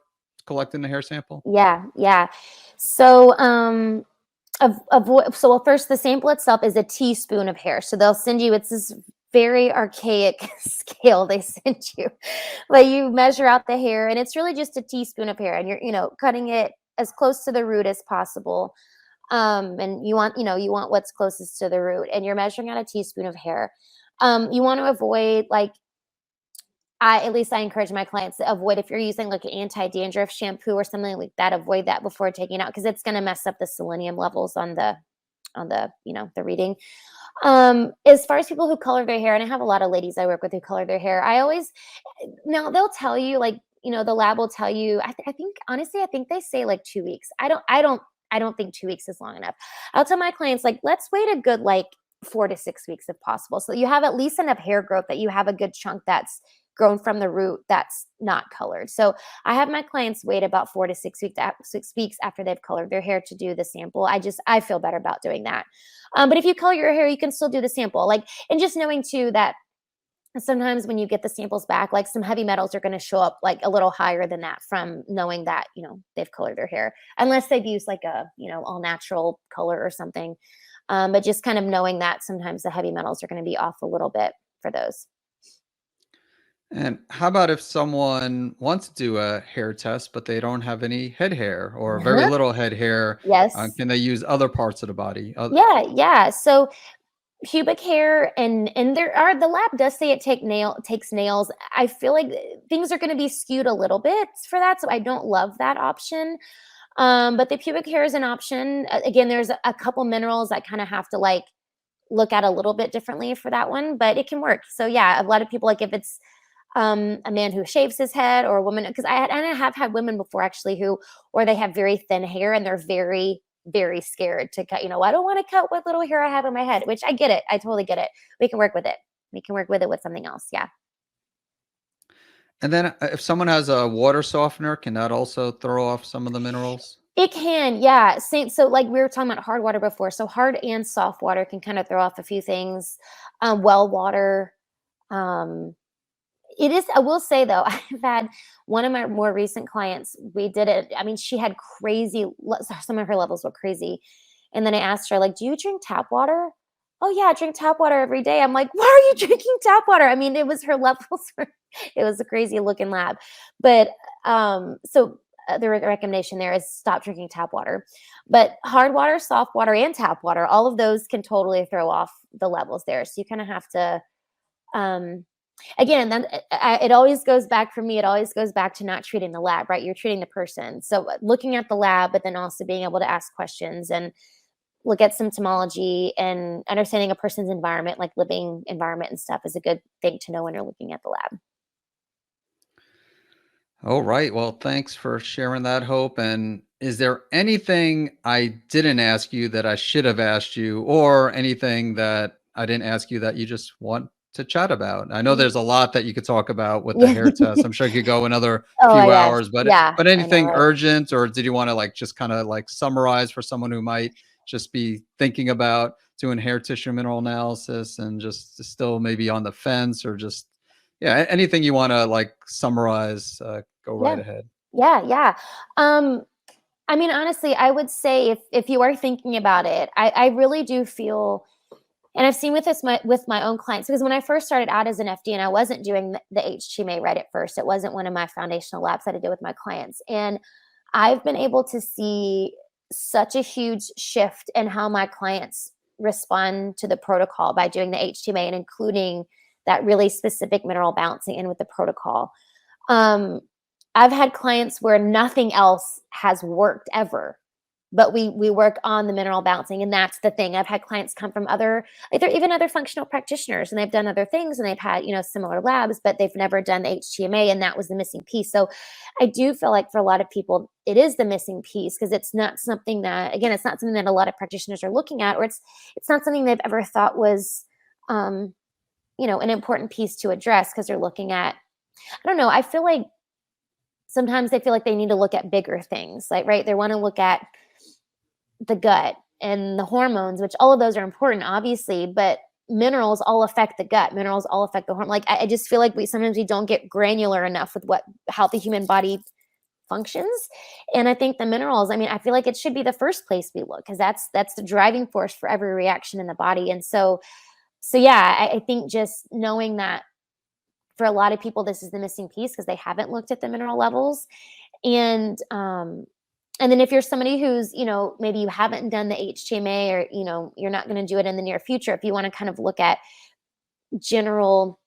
S1: collecting the hair sample?
S2: Yeah. Yeah. So, avoid, so well, first, the sample itself is a teaspoon of hair. So they'll send you, it's this very archaic scale they send you, but you measure out the hair, and it's really just a teaspoon of hair, and you're, cutting it as close to the root as possible. And you want what's closest to the root, and you're measuring out a teaspoon of hair. You want to avoid, like, at least I encourage my clients to avoid, if you're using like an anti-dandruff shampoo or something like that, avoid that before taking it out, because it's going to mess up the selenium levels on the reading. As far as people who color their hair, and I have a lot of ladies I work with who color their hair, I always, now they'll tell you, like, the lab will tell you, I think, honestly, I think they say like 2 weeks. I don't think 2 weeks is long enough. I'll tell my clients, like, let's wait a good, like, 4 to 6 weeks if possible, so that you have at least enough hair growth that you have a good chunk that's grown from the root that's not colored. So I have my clients wait about 4 to 6 weeks, 6 weeks after they've colored their hair to do the sample. I feel better about doing that. But if you color your hair, you can still do the sample. Like, and just knowing too that sometimes when you get the samples back, like, some heavy metals are going to show up like a little higher than that, from knowing that, they've colored their hair, unless they've used like a, all natural color or something. But just kind of knowing that sometimes the heavy metals are going to be off a little bit for those.
S1: And how about if someone wants to do a hair test, but they don't have any head hair or very little head hair?
S2: Yes.
S1: Can they use other parts of the body?
S2: Yeah, yeah. So pubic hair, and the lab does say takes nails. I feel like things are going to be skewed a little bit for that, so I don't love that option. But the pubic hair is an option. Again, there's a couple minerals that kind of have to, like, look at a little bit differently for that one, but it can work. So yeah, a lot of people, like, if it's a man who shaves his head, or a woman, because I have had women before, actually, who, or they have very thin hair and they're very, very scared to cut. I don't want to cut what little hair I have in my head, which I get it. I totally get it. We can work with it. We can work with it with something else. Yeah.
S1: And then if someone has a water softener, can that also throw off some of the minerals?
S2: It can, yeah. Same. So, like, we were talking about hard water before. So hard and soft water can kind of throw off a few things. Well water. Um, It is, I will say though, I've had one of my more recent clients, we did it. I mean, she had some of her levels were crazy. And then I asked her, like, do you drink tap water? Oh yeah, I drink tap water every day. I'm like, why are you drinking tap water? I mean, it was her levels it was a crazy looking lab. But the recommendation there is stop drinking tap water. But hard water, soft water, and tap water, all of those can totally throw off the levels there. So you kind of have to, um, again, then it always goes back, for me, it always goes back to not treating the lab, right? You're treating the person. So looking at the lab, but then also being able to ask questions and look at symptomology, and understanding a person's environment, like living environment and stuff, is a good thing to know when you're looking at the lab.
S1: All right. Well, thanks for sharing that, Hope. And is there anything I didn't ask you that I should have asked you, or anything that I didn't ask you that you just want to chat about? I know there's a lot that you could talk about with the
S2: Yeah.
S1: hair test. I'm sure you could go another
S2: Oh my
S1: few
S2: gosh.
S1: hours, but
S2: Yeah, I know,
S1: anything
S2: right?
S1: urgent, or did you want to, like, just kind of like summarize for someone who might just be thinking about doing hair tissue mineral analysis and just still maybe on the fence, or just, yeah, anything you want to like summarize, go right
S2: Yeah.
S1: ahead.
S2: Yeah, yeah. Um, I mean, honestly, I would say, if you are thinking about it, I really do feel, and I've seen with my own clients, because when I first started out as an FD and I wasn't doing the HTMA right at first, it wasn't one of my foundational labs that I did with my clients. And I've been able to see such a huge shift in how my clients respond to the protocol by doing the HTMA and including that really specific mineral balancing in with the protocol. I've had clients where nothing else has worked ever, but we work on the mineral balancing, and that's the thing. I've had clients come from other, like, they're even other functional practitioners, and they've done other things, and they've had, you know, similar labs, but they've never done the HTMA, and that was the missing piece. So I do feel like for a lot of people, it is the missing piece, because it's not something that, again, it's not something that a lot of practitioners are looking at, or it's not something they've ever thought was, you know, an important piece to address, because they're looking at, I don't know, I feel like sometimes they feel like they need to look at bigger things, like, right? They want to look at the gut and the hormones, which all of those are important, obviously, but minerals all affect the gut. Minerals all affect the hormone. Like, I just feel like sometimes we don't get granular enough with how the human body functions. And I think the minerals, I mean, I feel like it should be the first place we look, because that's the driving force for every reaction in the body. And so yeah, I think just knowing that for a lot of people, this is the missing piece, because they haven't looked at the mineral levels. And then if you're somebody who's, you know, maybe you haven't done the HTMA, or, you know, you're not going to do it in the near future, if you want to kind of look at general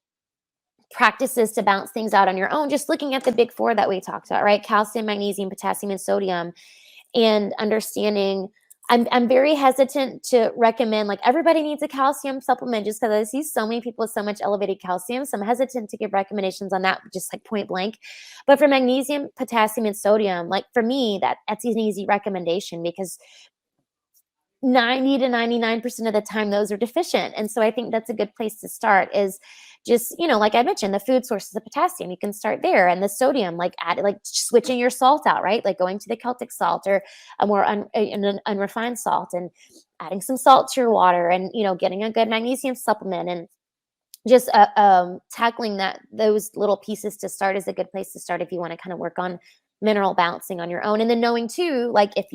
S2: practices to balance things out on your own, just looking at the big four that we talked about, right? Calcium, magnesium, potassium, and sodium, and understanding. I'm very hesitant to recommend, like, everybody needs a calcium supplement, just because I see so many people with so much elevated calcium. So I'm hesitant to give recommendations on that, just like point blank. But for magnesium, potassium, and sodium, like, for me, that's an easy recommendation, because 90 to 99% of the time those are deficient. And so I think that's a good place to start, is just, you know, like I mentioned, the food sources of potassium, you can start there. And the sodium, like switching your salt out, right? Like going to the Celtic salt, or a more an unrefined salt, and adding some salt to your water, and, you know, getting a good magnesium supplement, and just tackling those little pieces to start is a good place to start if you want to kind of work on mineral balancing on your own. And then knowing too, like, if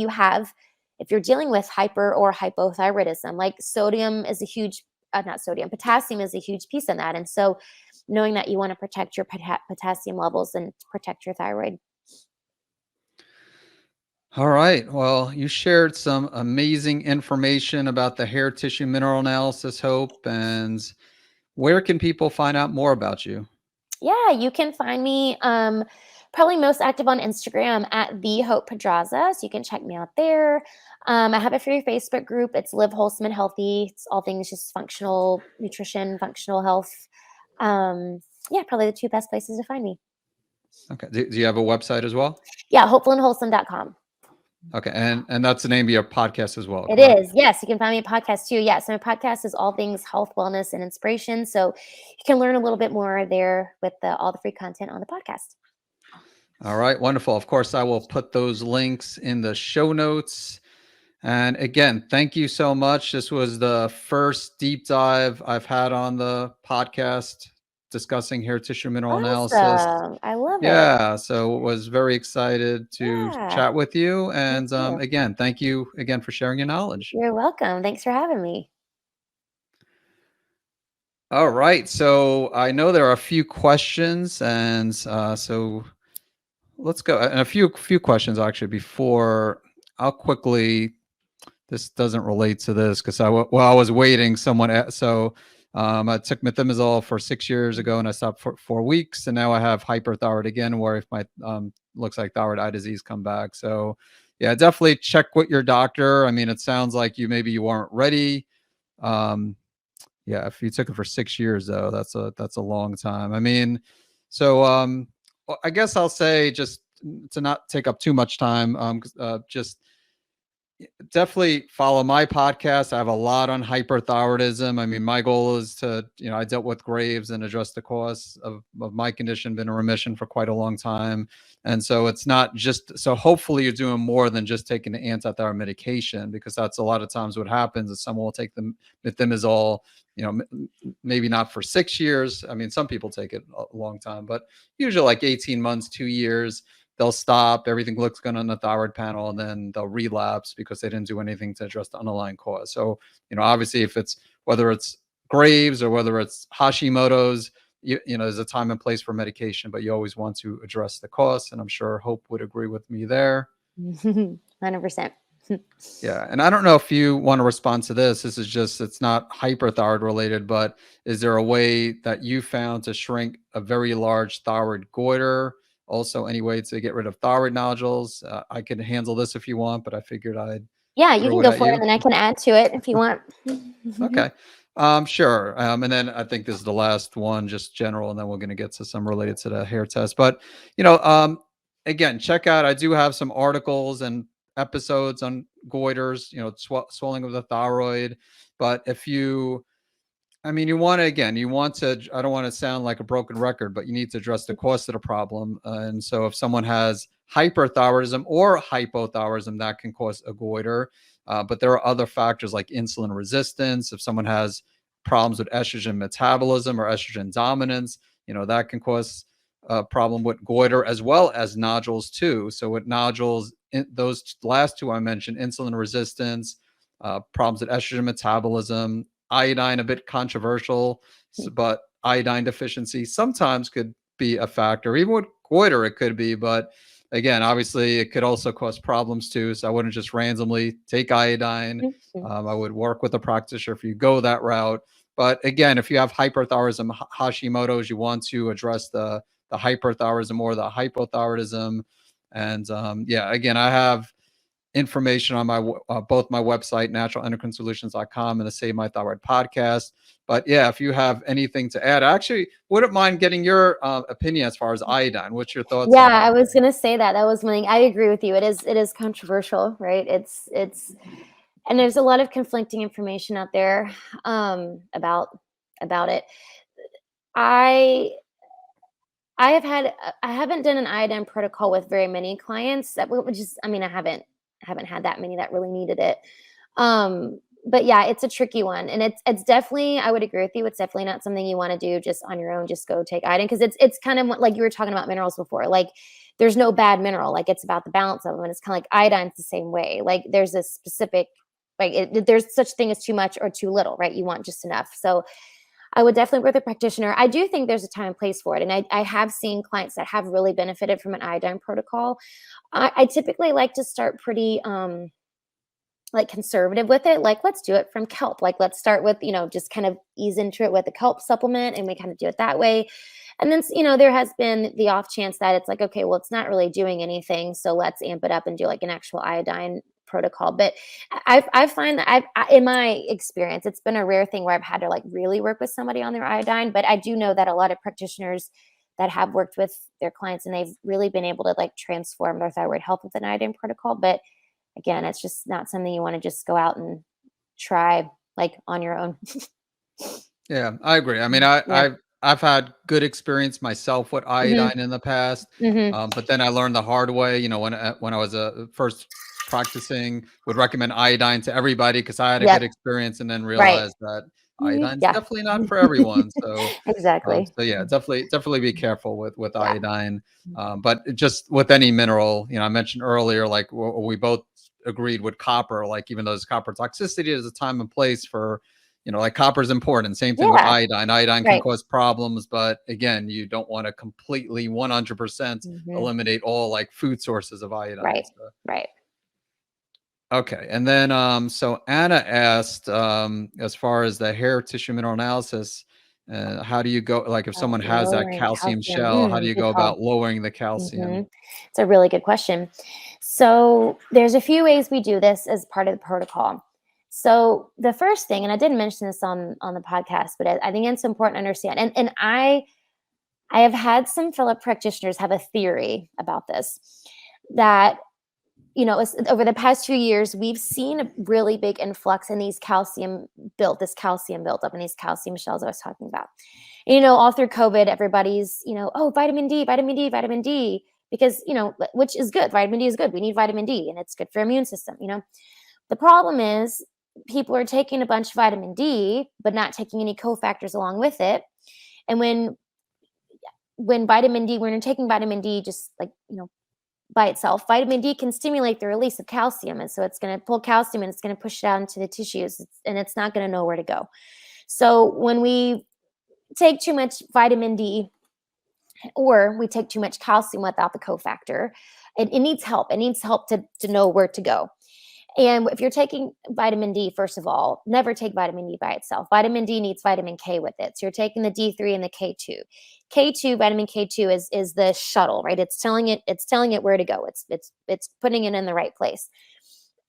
S2: you're dealing with hyper or hypothyroidism, like sodium is a huge, not sodium, potassium is a huge piece in that. And so knowing that you want to protect your potassium levels and protect your thyroid.
S1: All right. Well, you shared some amazing information about the hair tissue mineral analysis, Hope. And where can people find out more about you?
S2: Yeah, you can find me probably most active on Instagram at the Hope Pedraza. So you can check me out there. I have a free Facebook group. It's Live Wholesome and Healthy. It's all things just functional nutrition, functional health. Yeah, probably the two best places to find me.
S1: Okay. Do you have a website as well?
S2: Yeah, hopefulandwholesome.com.
S1: Okay. And that's the name of your podcast as well,
S2: It
S1: correct?
S2: is. Yes, you can find me a podcast too. Yeah, so my podcast is all things health, wellness, and inspiration. So you can learn a little bit more there with all the free content on the podcast.
S1: All right. Wonderful. Of course, I will put those links in the show notes. And again, thank you so much. This was the first deep dive I've had on the podcast discussing hair tissue mineral analysis.
S2: Awesome. I love it.
S1: Yeah, so was very excited to
S2: Yeah,
S1: chat with you.
S2: me
S1: And
S2: too.
S1: again, thank you again for sharing your knowledge.
S2: You're welcome. Thanks for having me.
S1: All right. So I know there are a few questions, and so let's go. And a few questions actually before I'll quickly. This doesn't relate to this because while I was waiting, I took methimazole for 6 years ago, and I stopped for 4 weeks, and now I have hyperthyroid again, where if my looks like thyroid eye disease come back. So yeah, definitely check with your doctor. I mean, it sounds like maybe you weren't ready. Yeah, if you took it for 6 years though, that's a long time. I mean, so I guess I'll say, just to not take up too much time, just definitely follow my podcast. I have a lot on hyperthyroidism. I mean, my goal is to, I dealt with Graves and address the cause of my condition, been in remission for quite a long time. And so it's not just, so hopefully you're doing more than just taking the antithyroid medication, because that's a lot of times what happens is someone will take the methimazole, maybe not for 6 years. I mean, some people take it a long time, but usually like 18 months, 2 years. They'll stop, everything looks good on the thyroid panel, and then they'll relapse because they didn't do anything to address the underlying cause. So, obviously if whether it's Graves or whether it's Hashimoto's, there's a time and place for medication, but you always want to address the cause. And I'm sure Hope would agree with me there.
S2: 100%.
S1: Yeah, and I don't know if you want to respond to this. This is just, it's not hyperthyroid related, but is there a way that you found to shrink a very large thyroid goiter? Also, any way to get rid of thyroid nodules? I can handle this if you want, but I figured I'd
S2: Yeah, you can
S1: throw it
S2: go
S1: at
S2: for it,
S1: you.
S2: and then I can add to it if you want.
S1: Okay. Sure. And then I think this is the last one, just general, and then we're going to get to some related to the hair test. But, you know, again, check out, I do have some articles and episodes on goiters, you know, swelling of the thyroid. But if you, I mean, you want to, again, you want to, I don't want to sound like a broken record, but you need to address the cause of the problem. And so if someone has hyperthyroidism or hypothyroidism, that can cause a goiter. But there are other factors like insulin resistance. If someone has problems with estrogen metabolism or estrogen dominance, you know, that can cause a problem with goiter as well as nodules too. So with nodules, those last two I mentioned, insulin resistance, problems with estrogen metabolism, iodine, a bit controversial, but iodine deficiency sometimes could be a factor. Even with goiter, it could be, but again, obviously, it could also cause problems too. So I wouldn't just randomly take iodine. I would work with a practitioner if you go that route. But again, if you have hyperthyroidism, Hashimoto's, you want to address the hyperthyroidism or the hypothyroidism. And yeah, again, I have information on my both my website naturalendocrinesolutions.com and the Save My Thyroid podcast. But yeah, if you have anything to add, I actually wouldn't mind getting your opinion as far as iodine. What's your thoughts
S2: Yeah,
S1: on
S2: I
S1: it?
S2: was gonna say that. That was one thing. I agree with you. It is controversial, right? It's and there's a lot of conflicting information out there about it. I I have had I haven't done an iodine protocol with very many clients that which is I mean, I haven't had that many that really needed it. But yeah, it's a tricky one. And it's definitely I would agree with you. It's definitely not something you want to do just on your own, just go take iodine because it's kind of like you were talking about minerals before. Like there's no bad mineral. Like it's about the balance of them. And it's kind of like iodine's the same way. Like there's a specific there's such thing as too much or too little, right? You want just enough. So I would definitely work with a practitioner. I do think there's a time and place for it. And I have seen clients that have really benefited from an iodine protocol. I typically like to start pretty like conservative with it. Like let's do it from kelp. Like let's start with, just kind of ease into it with a kelp supplement and we kind of do it that way. And then, there has been the off chance that it's like, okay, well, it's not really doing anything. So let's amp it up and do like an actual iodine protocol. But I find that in my experience, it's been a rare thing where I've had to like really work with somebody on their iodine. But I do know that a lot of practitioners that have worked with their clients and they've really been able to like transform their thyroid health with an iodine protocol. But again, it's just not something you want to just go out and try like on your own.
S1: Yeah, I agree. I mean,
S2: Yeah.
S1: I've had good experience myself with
S2: Mhm.
S1: iodine in the past,
S2: Mhm.
S1: but then I learned the hard way. You know, when I was first practicing, would recommend iodine to everybody because I had a
S2: Yep.
S1: good experience, and then
S2: Right.
S1: realized that
S2: Mhm.
S1: iodine's
S2: Yeah.
S1: definitely not for everyone. So,
S2: Exactly.
S1: so yeah, definitely be careful with
S2: Yeah.
S1: iodine. But just with any mineral, you know, I mentioned earlier, like we both agreed with copper. Like even though there's copper toxicity, there's a time and place for, you know, like copper is important. Same thing with
S2: Yeah.
S1: iodine. Iodine can
S2: Right.
S1: cause problems, but again, you don't want to completely 100%
S2: Mhm.
S1: eliminate all like food sources of iodine.
S2: Right.
S1: So,
S2: Right.
S1: okay. And then, so Anna asked, as far as the hair tissue mineral analysis, how do you go, like if someone has that
S2: Lowering
S1: calcium
S2: calcium.
S1: shell, how do you
S2: Good
S1: go
S2: call.
S1: about lowering the calcium?
S2: Mhm. It's a really good question. So there's a few ways we do this as part of the protocol. So the first thing, and I didn't mention this on the podcast, but I think it's important to understand. And I have had some fellow practitioners have a theory about this that over the past few years, we've seen a really big influx in this calcium built up in these calcium shells I was talking about. All through COVID, everybody's, oh, vitamin D, vitamin D, vitamin D, because, which is good. Vitamin D is good. We need vitamin D and it's good for immune system. The problem is people are taking a bunch of vitamin D, but not taking any cofactors along with it. And when you're taking vitamin D, just like, by itself, vitamin D can stimulate the release of calcium. And so it's going to pull calcium and it's going to push it out into the tissues and it's not going to know where to go. So when we take too much vitamin D or we take too much calcium without the cofactor, it needs help. It needs help to know where to go. And if you're taking vitamin D, first of all, never take vitamin D by itself. Vitamin D needs vitamin K with it. So you're taking the D3 and the K2. K2, vitamin K2 is the shuttle, right? It's telling it where to go. It's putting it in the right place.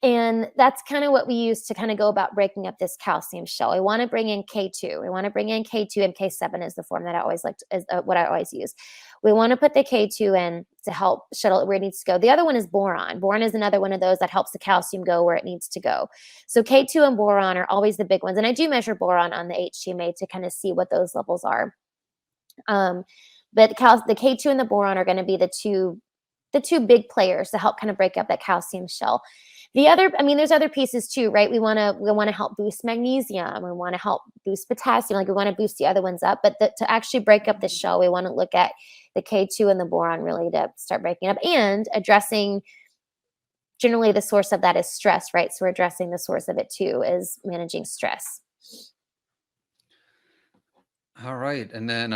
S2: And that's kind of what we use to kind of go about breaking up this calcium shell. We want to bring in K2. We want to bring in K2, and K7 is the form that I always like, is what I always use. We want to put the K2 in to help shuttle it where it needs to go. The other one is boron. Boron is another one of those that helps the calcium go where it needs to go. So K2 and boron are always the big ones. And I do measure boron on the HTMA to kind of see what those levels are. But the K2 and the boron are going to be the two big players to help kind of break up that calcium shell. There's other pieces too, right? We want to help boost magnesium. We want to help boost potassium. Like we want to boost the other ones up, but to actually break up the shell, we want to look at the K2 and the boron really to start breaking up and addressing. Generally, the source of that is stress, right? So we're addressing the source of it too, is managing stress.
S1: All right, and then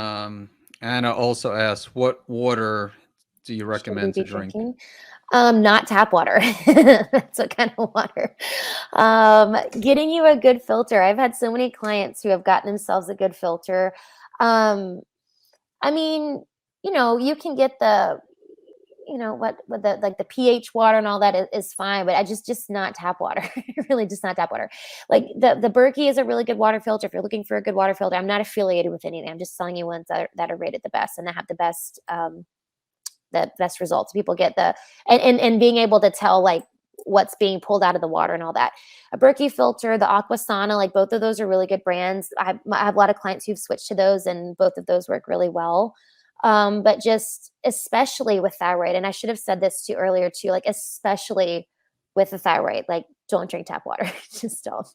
S1: Anna also asked, what water do you recommend to drink?
S2: Not tap water. That's what kind of water. Getting you a good filter. I've had so many clients who have gotten themselves a good filter. You can get the, the pH water and all that is fine, but I just not tap water. Really just not tap water. Like the Berkey is a really good water filter. If you're looking for a good water filter, I'm not affiliated with anything. I'm just selling you ones that are rated the best and that have the best results. People get and being able to tell like what's being pulled out of the water and all that. A Berkey filter, the Aquasana, like both of those are really good brands. I have a lot of clients who've switched to those, and both of those work really well. But just especially with thyroid, and I should have said this too earlier too, like especially with the thyroid, like don't drink tap water. Just don't.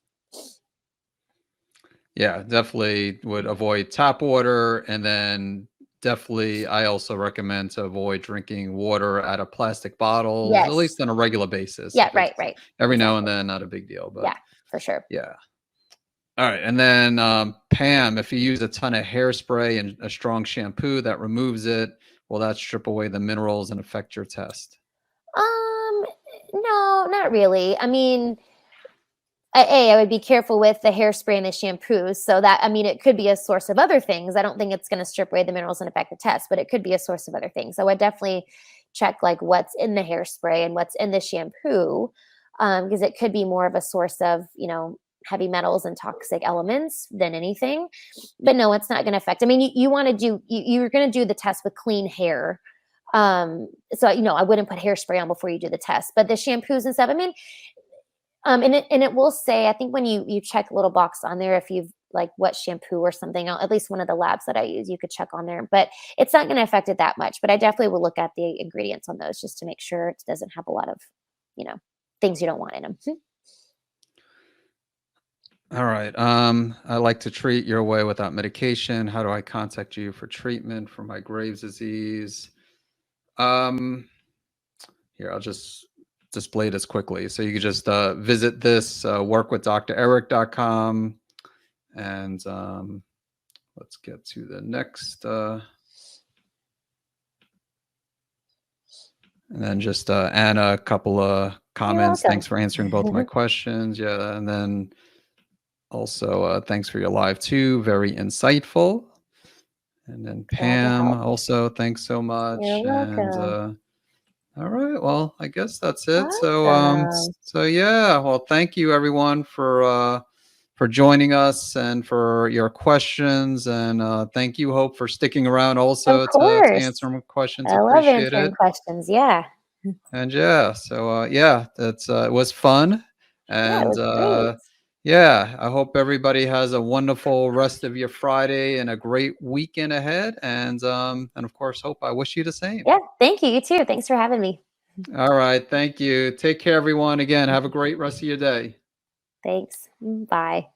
S1: Yeah, definitely would avoid tap water, and then definitely I also recommend to avoid drinking water out of plastic bottles, at least on a regular basis.
S2: Yeah, right.
S1: Every now and then, not a big deal, but
S2: yeah, for sure.
S1: Yeah. All right, and then Pam, if you use a ton of hairspray and a strong shampoo that removes it, will that strip away the minerals and affect your test?
S2: No, not really. I would be careful with the hairspray and the shampoo. So that, it could be a source of other things. I don't think it's going to strip away the minerals and affect the test, but it could be a source of other things. So I definitely check like what's in the hairspray and what's in the shampoo, because it could be more of a source of, heavy metals and toxic elements than anything. But no, it's not going to affect. You want to do, you're going to do the test with clean hair. I wouldn't put hairspray on before you do the test, but the shampoos and stuff, and it will say, I think when you check a little box on there, if you've like what shampoo or something, at least one of the labs that I use, you could check on there, but it's not going to affect it that much. But I definitely will look at the ingredients on those just to make sure it doesn't have a lot of, things you don't want in them.
S1: All right. I like to treat your way without medication. How do I contact you for treatment for my Graves' disease? Here, I'll just display this quickly. So you can just visit this workwithdreric.com, and let's get to the next. And then just Anna, a couple of comments. Thanks for answering both of my questions. Yeah, and then also thanks for your live too. Very insightful. And then Pam, also thanks so much.
S2: You're welcome.
S1: And all right, well, I guess that's it. Awesome. So yeah, well, thank you everyone for joining us and for your questions, and thank you, Hope, for sticking around also to answer more questions.
S2: I love answering questions. Yeah.
S1: And yeah, so that's it was fun, and I hope everybody has a wonderful rest of your Friday and a great weekend ahead. And of course, Hope, I wish you the same.
S2: Yeah, thank you. You too. Thanks for having me.
S1: All right, thank you. Take care, everyone. Again, have a great rest of your day.
S2: Thanks. Bye.